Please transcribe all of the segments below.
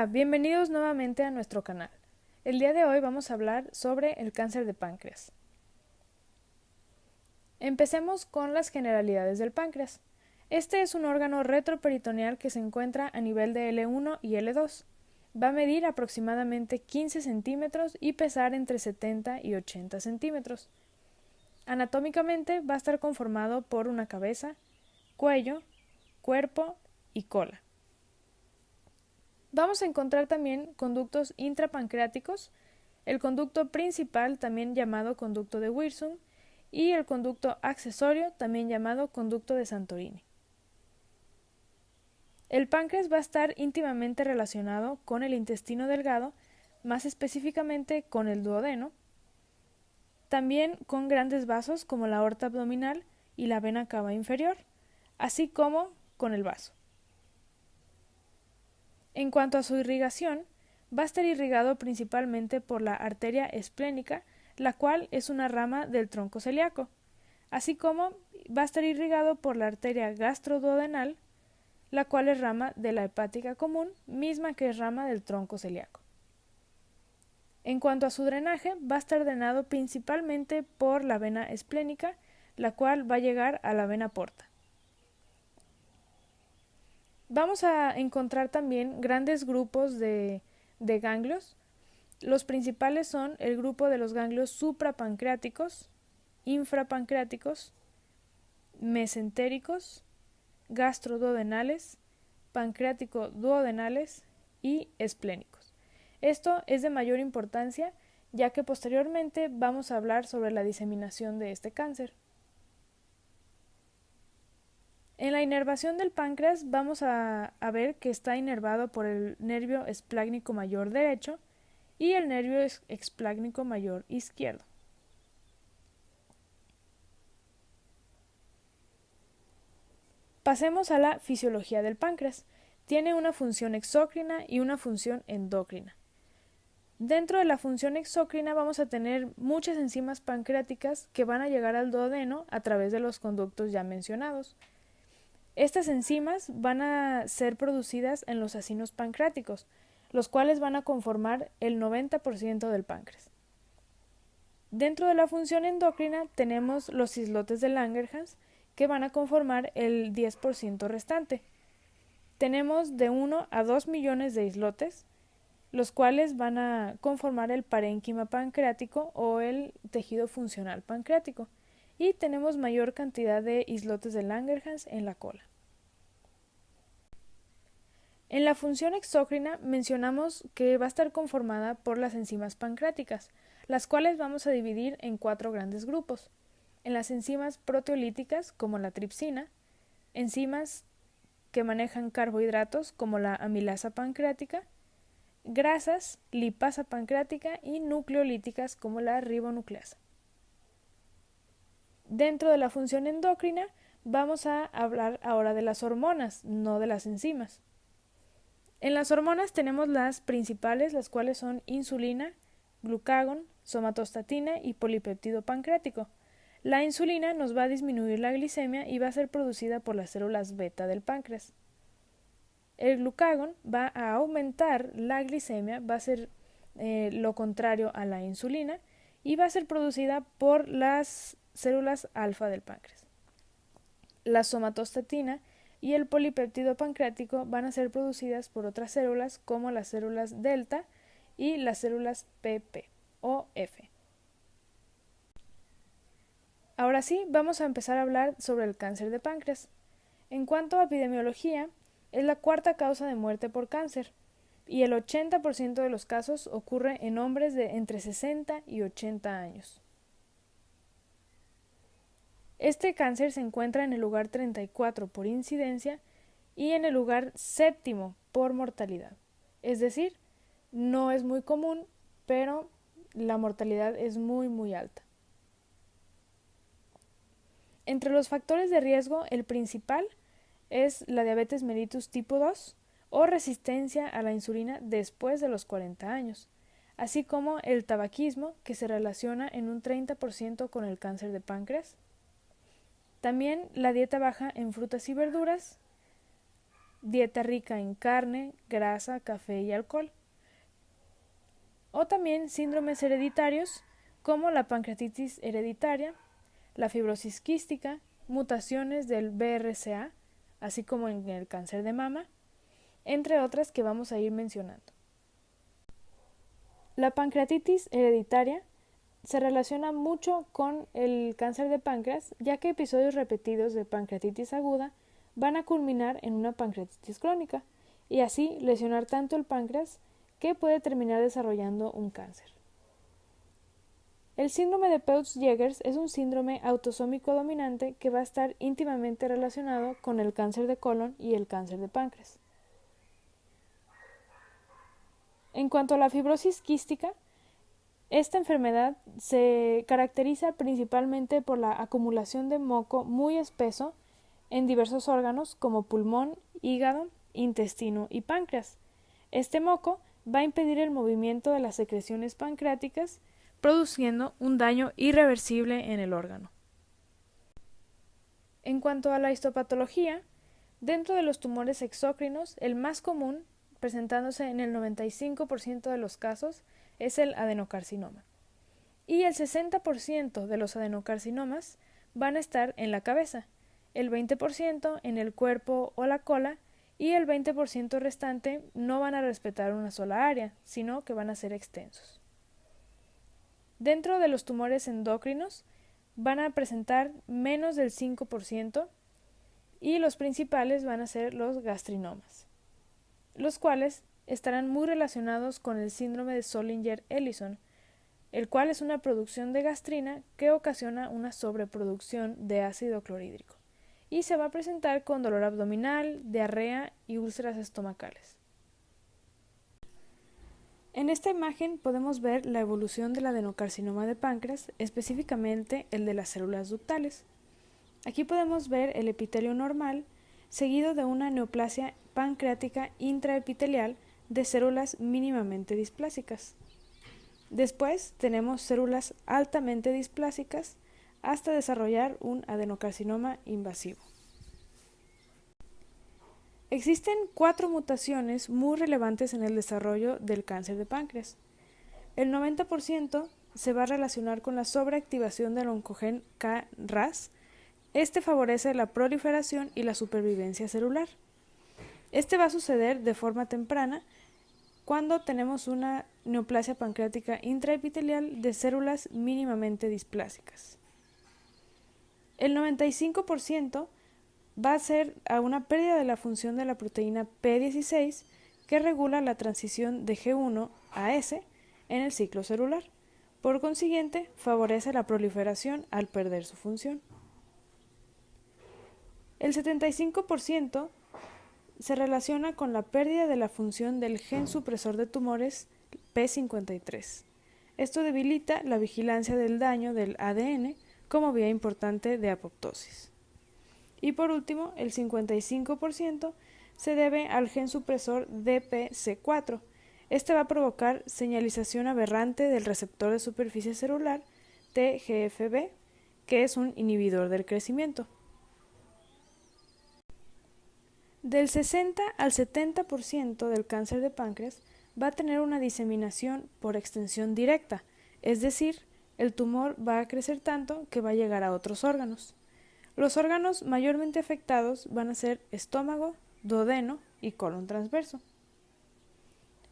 Hola, bienvenidos nuevamente a nuestro canal. El día de hoy vamos a hablar sobre el cáncer de páncreas. Empecemos con las generalidades del páncreas. Este es un órgano retroperitoneal que se encuentra a nivel de L1 y L2. Va a medir aproximadamente 15 centímetros y pesar entre 70 y 80 centímetros. Anatómicamente va a estar conformado por una cabeza, cuello, cuerpo y cola. Vamos a encontrar también conductos intrapancreáticos, el conducto principal, también llamado conducto de Wirsung, y el conducto accesorio, también llamado conducto de Santorini. El páncreas va a estar íntimamente relacionado con el intestino delgado, más específicamente con el duodeno, también con grandes vasos como la aorta abdominal y la vena cava inferior, así como con el vaso. En cuanto a su irrigación, va a estar irrigado principalmente por la arteria esplénica, la cual es una rama del tronco celíaco, así como va a estar irrigado por la arteria gastroduodenal, la cual es rama de la hepática común, misma que es rama del tronco celíaco. En cuanto a su drenaje, va a estar drenado principalmente por la vena esplénica, la cual va a llegar a la vena porta. Vamos a encontrar también grandes grupos de ganglios. Los principales son el grupo de los ganglios suprapancreáticos, infrapancreáticos, mesentéricos, gastroduodenales, pancreático-duodenales y esplénicos. Esto es de mayor importancia, ya que posteriormente vamos a hablar sobre la diseminación de este cáncer. En la inervación del páncreas vamos a ver que está inervado por el nervio esplácnico mayor derecho y el nervio esplácnico mayor izquierdo. Pasemos a la fisiología del páncreas. Tiene una función exócrina y una función endócrina. Dentro de la función exócrina vamos a tener muchas enzimas pancreáticas que van a llegar al duodeno a través de los conductos ya mencionados. Estas enzimas van a ser producidas en los acinos pancreáticos, los cuales van a conformar el 90% del páncreas. Dentro de la función endocrina tenemos los islotes de Langerhans, que van a conformar el 10% restante. Tenemos de 1 a 2 millones de islotes, los cuales van a conformar el parénquima pancreático o el tejido funcional pancreático, y tenemos mayor cantidad de islotes de Langerhans en la cola. En la función exócrina mencionamos que va a estar conformada por las enzimas pancreáticas, las cuales vamos a dividir en 4 grandes grupos. En las enzimas proteolíticas, como la tripsina, enzimas que manejan carbohidratos, como la amilasa pancreática, grasas, lipasa pancreática y nucleolíticas, como la ribonucleasa. Dentro de la función endocrina vamos a hablar ahora de las hormonas, no de las enzimas. En las hormonas tenemos las principales, las cuales son insulina, glucagón, somatostatina y polipéptido pancreático. La insulina nos va a disminuir la glicemia y va a ser producida por las células beta del páncreas. El glucagón va a aumentar la glicemia, va a ser lo contrario a la insulina, y va a ser producida por las células alfa del páncreas. La somatostatina y el polipéptido pancreático van a ser producidas por otras células como las células delta y las células PP o F. Ahora sí, vamos a empezar a hablar sobre el cáncer de páncreas. En cuanto a epidemiología, es la cuarta causa de muerte por cáncer, y el 80% de los casos ocurre en hombres de entre 60 y 80 años. Este cáncer se encuentra en el lugar 34 por incidencia y en el lugar 7º por mortalidad. Es decir, no es muy común, pero la mortalidad es muy alta. Entre los factores de riesgo, el principal es la diabetes mellitus tipo 2 o resistencia a la insulina después de los 40 años, así como el tabaquismo, que se relaciona en un 30% con el cáncer de páncreas. También la dieta baja en frutas y verduras, dieta rica en carne, grasa, café y alcohol. O también síndromes hereditarios como la pancreatitis hereditaria, la fibrosis quística, mutaciones del BRCA, así como en el cáncer de mama, entre otras que vamos a ir mencionando. La pancreatitis hereditaria se relaciona mucho con el cáncer de páncreas, ya que episodios repetidos de pancreatitis aguda van a culminar en una pancreatitis crónica y así lesionar tanto el páncreas que puede terminar desarrollando un cáncer. El síndrome de Peutz-Jeghers es un síndrome autosómico dominante que va a estar íntimamente relacionado con el cáncer de colon y el cáncer de páncreas. En cuanto a la fibrosis quística, esta enfermedad se caracteriza principalmente por la acumulación de moco muy espeso en diversos órganos como pulmón, hígado, intestino y páncreas. Este moco va a impedir el movimiento de las secreciones pancreáticas, produciendo un daño irreversible en el órgano. En cuanto a la histopatología, dentro de los tumores exócrinos, el más común, presentándose en el 95% de los casos, es el adenocarcinoma. Y el 60% de los adenocarcinomas van a estar en la cabeza, el 20% en el cuerpo o la cola y el 20% restante no van a respetar una sola área, sino que van a ser extensos. Dentro de los tumores endocrinos van a presentar menos del 5% y los principales van a ser los gastrinomas, los cuales estarán muy relacionados con el síndrome de Zollinger-Ellison, el cual es una producción de gastrina que ocasiona una sobreproducción de ácido clorhídrico y se va a presentar con dolor abdominal, diarrea y úlceras estomacales. En esta imagen podemos ver la evolución del adenocarcinoma de páncreas, específicamente el de las células ductales. Aquí podemos ver el epitelio normal, seguido de una neoplasia pancreática intraepitelial de células mínimamente displásicas. Después tenemos células altamente displásicas hasta desarrollar un adenocarcinoma invasivo. Existen 4 mutaciones muy relevantes en el desarrollo del cáncer de páncreas. El 90% se va a relacionar con la sobreactivación del oncogen KRAS. Este favorece la proliferación y la supervivencia celular. Este va a suceder de forma temprana cuando tenemos una neoplasia pancreática intraepitelial de células mínimamente displásicas. El 95% va a ser a una pérdida de la función de la proteína P16 que regula la transición de G1 a S en el ciclo celular. Por consiguiente, favorece la proliferación al perder su función. El 75% se relaciona con la pérdida de la función del gen supresor de tumores P53. Esto debilita la vigilancia del daño del ADN como vía importante de apoptosis. Y por último, el 55% se debe al gen supresor DPC4. Este va a provocar señalización aberrante del receptor de superficie celular TGFB, que es un inhibidor del crecimiento. Del 60 al 70% del cáncer de páncreas va a tener una diseminación por extensión directa, es decir, el tumor va a crecer tanto que va a llegar a otros órganos. Los órganos mayormente afectados van a ser estómago, duodeno y colon transverso.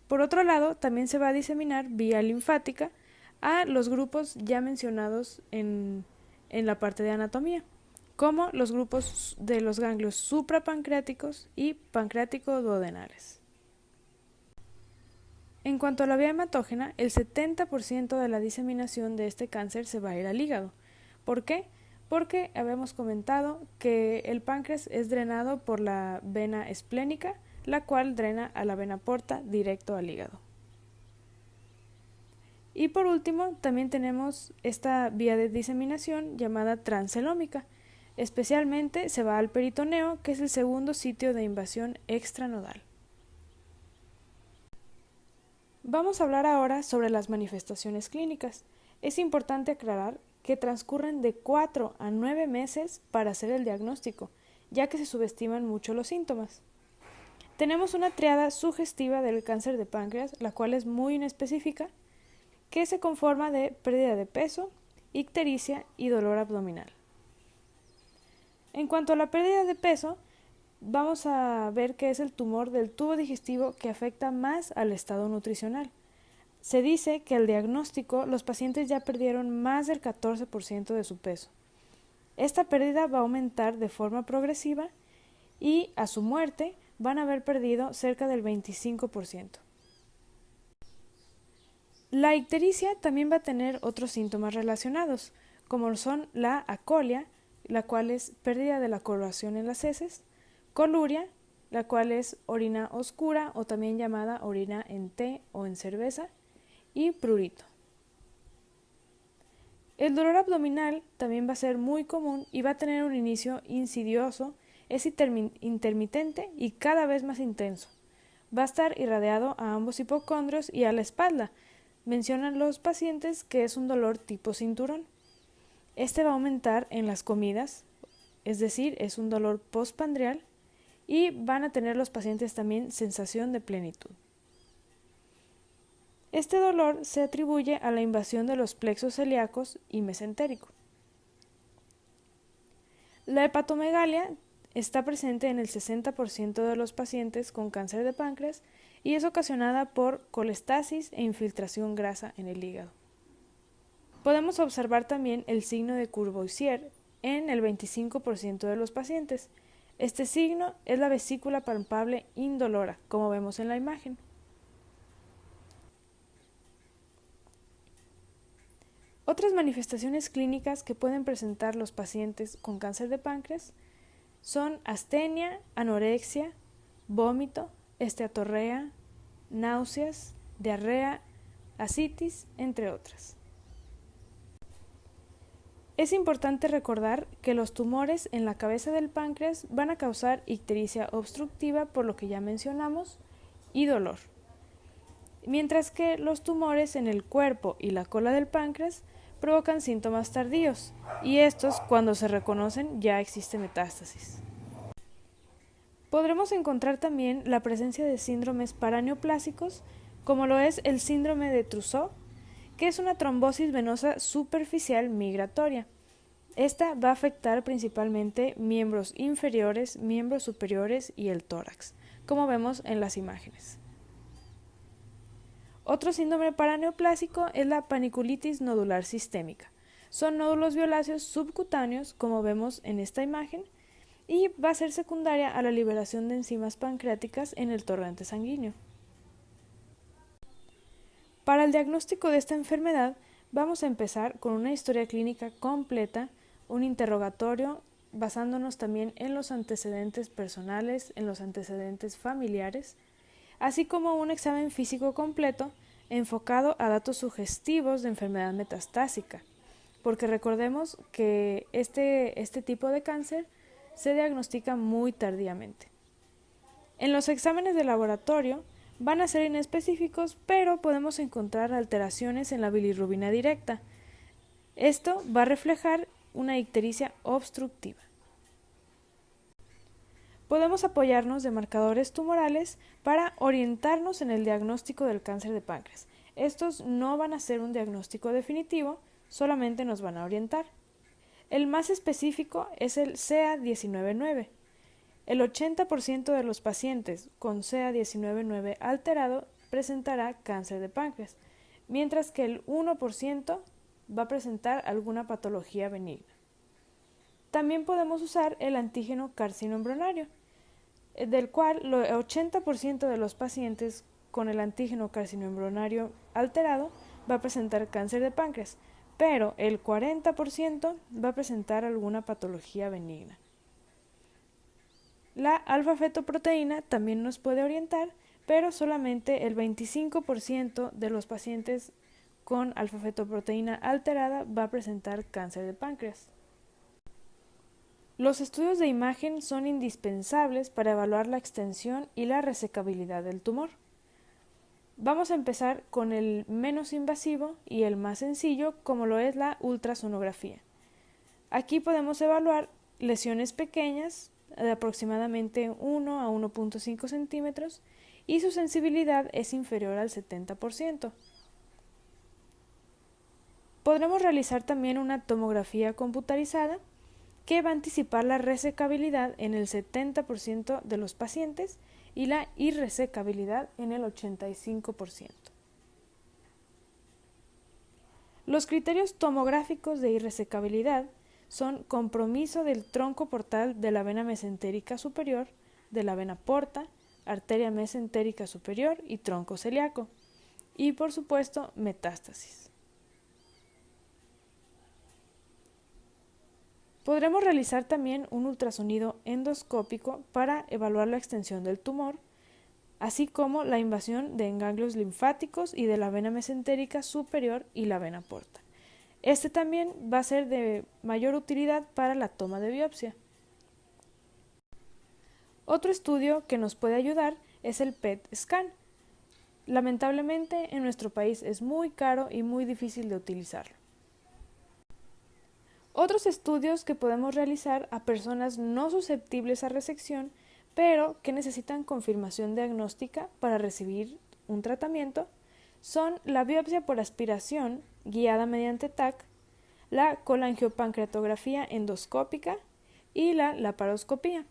Por otro lado, también se va a diseminar vía linfática a los grupos ya mencionados en la parte de anatomía, como los grupos de los ganglios suprapancreáticos y pancreático-duodenales. En cuanto a la vía hematógena, el 70% de la diseminación de este cáncer se va a ir al hígado. ¿Por qué? Porque habíamos comentado que el páncreas es drenado por la vena esplénica, la cual drena a la vena porta directo al hígado. Y por último, también tenemos esta vía de diseminación llamada transcelómica. Especialmente se va al peritoneo, que es el segundo sitio de invasión extranodal. Vamos a hablar ahora sobre las manifestaciones clínicas. Es importante aclarar que transcurren de 4 a 9 meses para hacer el diagnóstico, ya que se subestiman mucho los síntomas. Tenemos una triada sugestiva del cáncer de páncreas, la cual es muy inespecífica, que se conforma de pérdida de peso, ictericia y dolor abdominal. En cuanto a la pérdida de peso, vamos a ver que es el tumor del tubo digestivo que afecta más al estado nutricional. Se dice que al diagnóstico los pacientes ya perdieron más del 14% de su peso. Esta pérdida va a aumentar de forma progresiva y a su muerte van a haber perdido cerca del 25%. La ictericia también va a tener otros síntomas relacionados, como son la acolia, la cual es pérdida de la coloración en las heces, coluria, la cual es orina oscura o también llamada orina en té o en cerveza, y prurito. El dolor abdominal también va a ser muy común y va a tener un inicio insidioso, es intermitente y cada vez más intenso. Va a estar irradiado a ambos hipocondrios y a la espalda. Mencionan los pacientes que es un dolor tipo cinturón. Este va a aumentar en las comidas, es decir, es un dolor postprandial, y van a tener los pacientes también sensación de plenitud. Este dolor se atribuye a la invasión de los plexos celíacos y mesentérico. La hepatomegalia está presente en el 60% de los pacientes con cáncer de páncreas y es ocasionada por colestasis e infiltración grasa en el hígado. Podemos observar también el signo de Courvoisier en el 25% de los pacientes. Este signo es la vesícula palpable indolora, como vemos en la imagen. Otras manifestaciones clínicas que pueden presentar los pacientes con cáncer de páncreas son astenia, anorexia, vómito, esteatorrea, náuseas, diarrea, ascitis, entre otras. Es importante recordar que los tumores en la cabeza del páncreas van a causar ictericia obstructiva, por lo que ya mencionamos, y dolor, mientras que los tumores en el cuerpo y la cola del páncreas provocan síntomas tardíos, y estos, cuando se reconocen, ya existe metástasis. Podremos encontrar también la presencia de síndromes paraneoplásicos, como lo es el síndrome de Trousseau, que es una trombosis venosa superficial migratoria. Esta va a afectar principalmente miembros inferiores, miembros superiores y el tórax, como vemos en las imágenes. Otro síndrome paraneoplásico es la paniculitis nodular sistémica. Son nódulos violáceos subcutáneos, como vemos en esta imagen, y va a ser secundaria a la liberación de enzimas pancreáticas en el torrente sanguíneo. Para el diagnóstico de esta enfermedad, vamos a empezar con una historia clínica completa, un interrogatorio basándonos también en los antecedentes personales, en los antecedentes familiares, así como un examen físico completo enfocado a datos sugestivos de enfermedad metastásica, porque recordemos que este tipo de cáncer se diagnostica muy tardíamente. En los exámenes de laboratorio van a ser inespecíficos, pero podemos encontrar alteraciones en la bilirrubina directa. Esto va a reflejar una ictericia obstructiva. Podemos apoyarnos de marcadores tumorales para orientarnos en el diagnóstico del cáncer de páncreas. Estos no van a ser un diagnóstico definitivo, solamente nos van a orientar. El más específico es el CA199. El 80% de los pacientes con CA199 alterado presentará cáncer de páncreas, mientras que el 1% va a presentar alguna patología benigna. También podemos usar el antígeno carcinoembrionario, del cual el 80% de los pacientes con el antígeno carcinoembrionario alterado va a presentar cáncer de páncreas, pero el 40% va a presentar alguna patología benigna. La alfa-fetoproteína también nos puede orientar, pero solamente el 25% de los pacientes con alfa-fetoproteína alterada va a presentar cáncer de páncreas. Los estudios de imagen son indispensables para evaluar la extensión y la resecabilidad del tumor. Vamos a empezar con el menos invasivo y el más sencillo, como lo es la ultrasonografía. Aquí podemos evaluar lesiones pequeñas de aproximadamente 1 a 1.5 centímetros y su sensibilidad es inferior al 70%. Podremos realizar también una tomografía computarizada que va a anticipar la resecabilidad en el 70% de los pacientes y la irresecabilidad en el 85%. Los criterios tomográficos de irresecabilidad son compromiso del tronco portal de la vena mesentérica superior, de la vena porta, arteria mesentérica superior y tronco celíaco, y por supuesto metástasis. Podremos realizar también un ultrasonido endoscópico para evaluar la extensión del tumor, así como la invasión de ganglios linfáticos y de la vena mesentérica superior y la vena porta. Este también va a ser de mayor utilidad para la toma de biopsia. Otro estudio que nos puede ayudar es el PET scan. Lamentablemente en nuestro país es muy caro y muy difícil de utilizarlo. Otros estudios que podemos realizar a personas no susceptibles a resección, pero que necesitan confirmación diagnóstica para recibir un tratamiento, son la biopsia por aspiración guiada mediante TAC, la colangiopancreatografía endoscópica y la laparoscopía.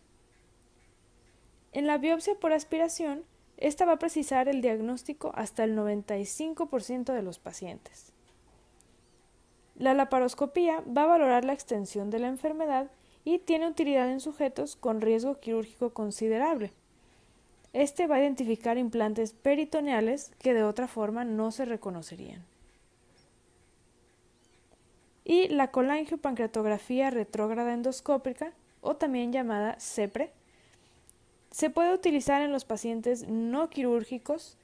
En la biopsia por aspiración, esta va a precisar el diagnóstico hasta el 95% de los pacientes. La laparoscopía va a valorar la extensión de la enfermedad y tiene utilidad en sujetos con riesgo quirúrgico considerable. Este va a identificar implantes peritoneales que de otra forma no se reconocerían. Y la colangiopancreatografía retrógrada endoscópica, o también llamada CEPRE, se puede utilizar en los pacientes no quirúrgicos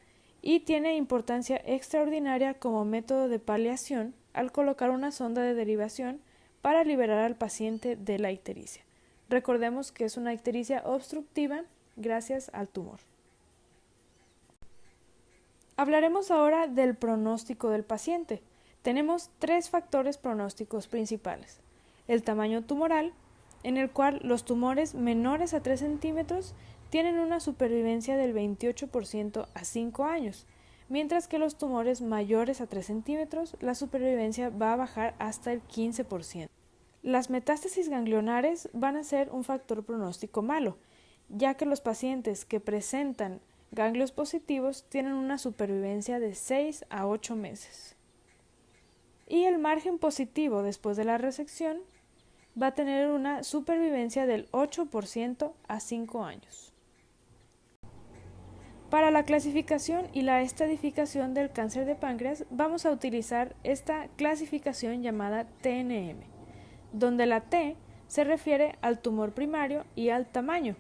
y tiene importancia extraordinaria como método de paliación al colocar una sonda de derivación para liberar al paciente de la ictericia. Recordemos que es una ictericia obstructiva gracias al tumor. Hablaremos ahora del pronóstico del paciente. Tenemos 3 factores pronósticos principales. El tamaño tumoral, en el cual los tumores menores a 3 centímetros tienen una supervivencia del 28% a 5 años, mientras que los tumores mayores a 3 centímetros la supervivencia va a bajar hasta el 15%. Las metástasis ganglionares van a ser un factor pronóstico malo, ya que los pacientes que presentan ganglios positivos tienen una supervivencia de 6 a 8 meses. Y el margen positivo después de la resección va a tener una supervivencia del 8% a 5 años. Para la clasificación y la estratificación del cáncer de páncreas vamos a utilizar esta clasificación llamada TNM, donde la T se refiere al tumor primario y al tamaño.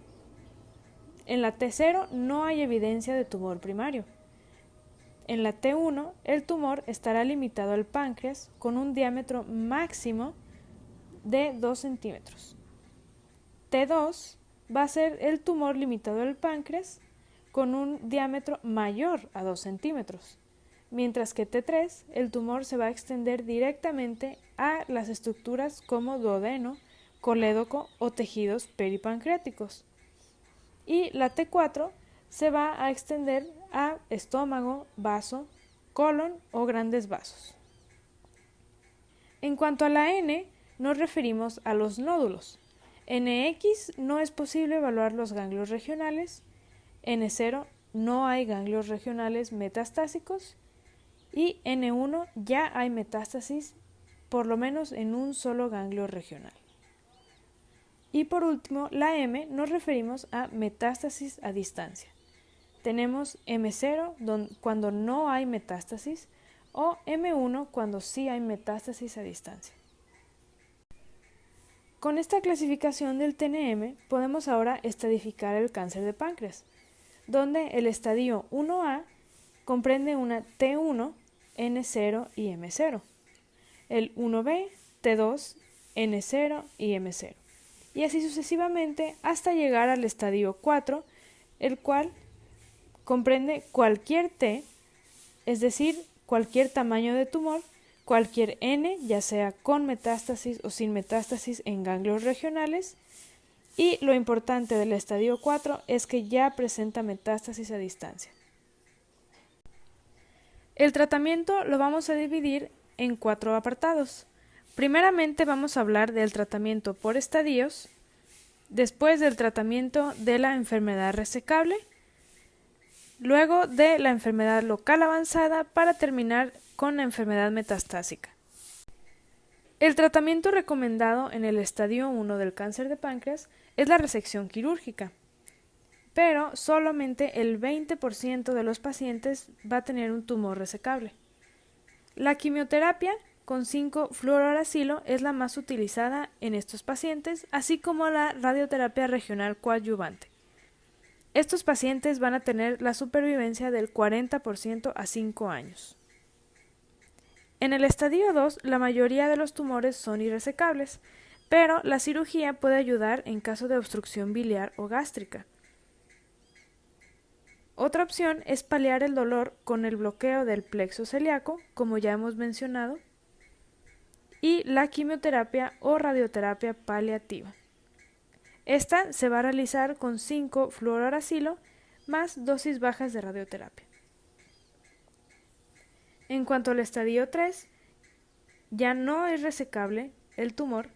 En la T0 no hay evidencia de tumor primario. En la T1 el tumor estará limitado al páncreas con un diámetro máximo de 2 centímetros. T2 va a ser el tumor limitado al páncreas con un diámetro mayor a 2 centímetros, mientras que T3 el tumor se va a extender directamente a las estructuras como duodeno, colédoco o tejidos peripancreáticos. Y la T4 se va a extender a estómago, vaso, colon o grandes vasos. En cuanto a la N, nos referimos a los nódulos. NX no es posible evaluar los ganglios regionales, N0 no hay ganglios regionales metastásicos y N1 ya hay metástasis por lo menos en un solo ganglio regional. Y por último, la M nos referimos a metástasis a distancia. Tenemos M0 cuando no hay metástasis o M1 cuando sí hay metástasis a distancia. Con esta clasificación del TNM podemos ahora estratificar el cáncer de páncreas, donde el estadio 1A comprende una T1, N0 y M0, el 1B, T2, N0 y M0, y así sucesivamente hasta llegar al estadio 4, el cual comprende cualquier T, es decir, cualquier tamaño de tumor, cualquier N, ya sea con metástasis o sin metástasis en ganglios regionales, Y lo importante del estadio 4 es que ya presenta metástasis a distancia. El tratamiento lo vamos a dividir en 4 apartados. Primeramente vamos a hablar del tratamiento por estadios, después del tratamiento de la enfermedad resecable, luego de la enfermedad local avanzada para terminar con la enfermedad metastásica. El tratamiento recomendado en el estadio 1 del cáncer de páncreas es la resección quirúrgica, pero solamente el 20% de los pacientes va a tener un tumor resecable. La quimioterapia con 5-fluorouracilo es la más utilizada en estos pacientes, así como la radioterapia regional coadyuvante. Estos pacientes van a tener la supervivencia del 40% a 5 años. En el estadio 2, la mayoría de los tumores son irresecables, pero la cirugía puede ayudar en caso de obstrucción biliar o gástrica. Otra opción es paliar el dolor con el bloqueo del plexo celíaco, como ya hemos mencionado, y la quimioterapia o radioterapia paliativa. Esta se va a realizar con 5-fluorouracilo más dosis bajas de radioterapia. En cuanto al estadio 3, ya no es resecable el tumor,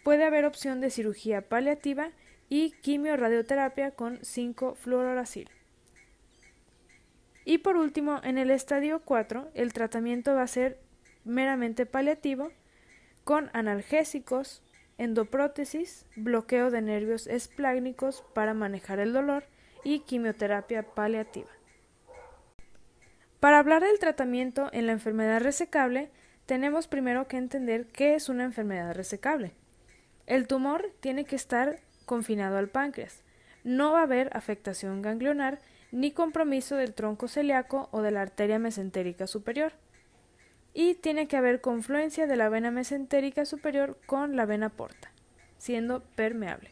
puede haber opción de cirugía paliativa y quimio-radioterapia con 5-fluorouracilo. Y por último, en el estadio 4, el tratamiento va a ser meramente paliativo con analgésicos, endoprótesis, bloqueo de nervios esplágnicos para manejar el dolor y quimioterapia paliativa. Para hablar del tratamiento en la enfermedad resecable, tenemos primero que entender qué es una enfermedad resecable. El tumor tiene que estar confinado al páncreas. No va a haber afectación ganglionar ni compromiso del tronco celíaco o de la arteria mesentérica superior. Y tiene que haber confluencia de la vena mesentérica superior con la vena porta, siendo permeable.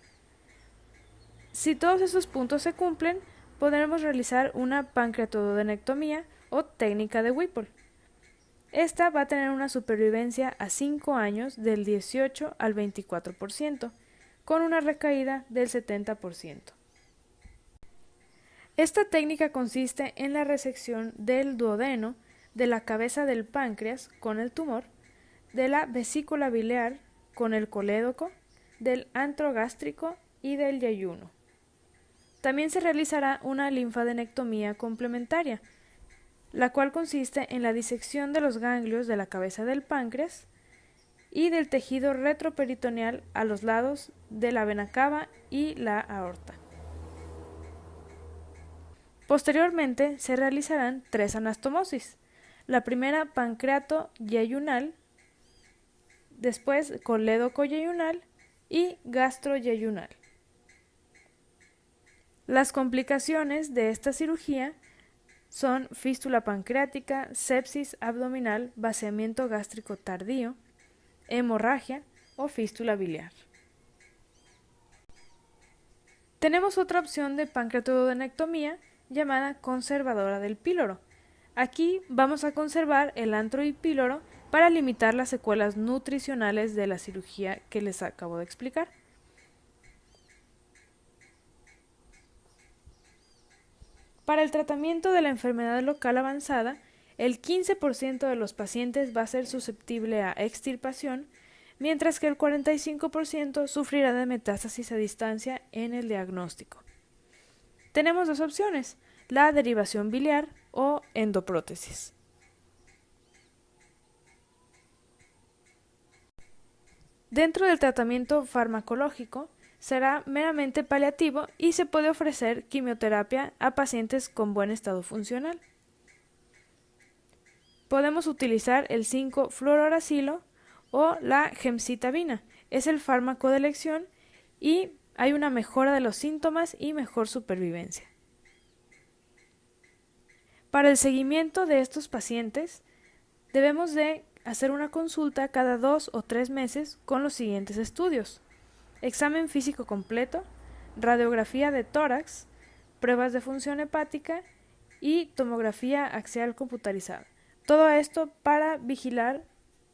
Si todos esos puntos se cumplen, podremos realizar una pancreatodenectomía o técnica de Whipple. Esta va a tener una supervivencia a 5 años del 18 al 24%, con una recaída del 70%. Esta técnica consiste en la resección del duodeno, de la cabeza del páncreas con el tumor, de la vesícula biliar con el colédoco, del antro gástrico y del yeyuno. También se realizará una linfadenectomía complementaria, la cual consiste en la disección de los ganglios de la cabeza del páncreas y del tejido retroperitoneal a los lados de la vena cava y la aorta. Posteriormente se realizarán 3 anastomosis. La primera pancreato-yeyunal, después colédoco-yeyunal y gastro-yeyunal. Las complicaciones de esta cirugía son fístula pancreática, sepsis abdominal, vaciamiento gástrico tardío, hemorragia o fístula biliar. Tenemos otra opción de pancreatodenectomía llamada conservadora del píloro. Aquí vamos a conservar el antro y píloro para limitar las secuelas nutricionales de la cirugía que les acabo de explicar. Para el tratamiento de la enfermedad local avanzada, el 15% de los pacientes va a ser susceptible a extirpación, mientras que el 45% sufrirá de metástasis a distancia en el diagnóstico. Tenemos 2 opciones, la derivación biliar o endoprótesis. Dentro del tratamiento farmacológico, será meramente paliativo y se puede ofrecer quimioterapia a pacientes con buen estado funcional. Podemos utilizar el 5-fluorouracilo o la gemcitabina. Es el fármaco de elección y hay una mejora de los síntomas y mejor supervivencia. Para el seguimiento de estos pacientes, debemos de hacer una consulta cada 2 o 3 meses con los siguientes estudios: examen físico completo, radiografía de tórax, pruebas de función hepática y tomografía axial computarizada. Todo esto para vigilar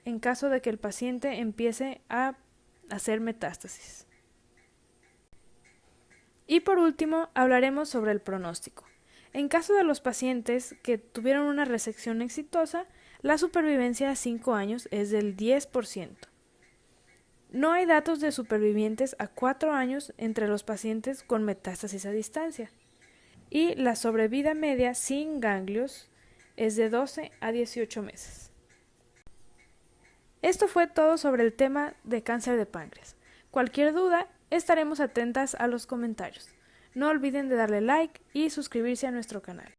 en caso de que el paciente empiece a hacer metástasis. Y por último, hablaremos sobre el pronóstico. En caso de los pacientes que tuvieron una resección exitosa, la supervivencia a 5 años es del 10%. No hay datos de supervivientes a 4 años entre los pacientes con metástasis a distancia. Y la sobrevida media sin ganglios es de 12 a 18 meses. Esto fue todo sobre el tema de cáncer de páncreas. Cualquier duda, estaremos atentas a los comentarios. No olviden de darle like y suscribirse a nuestro canal.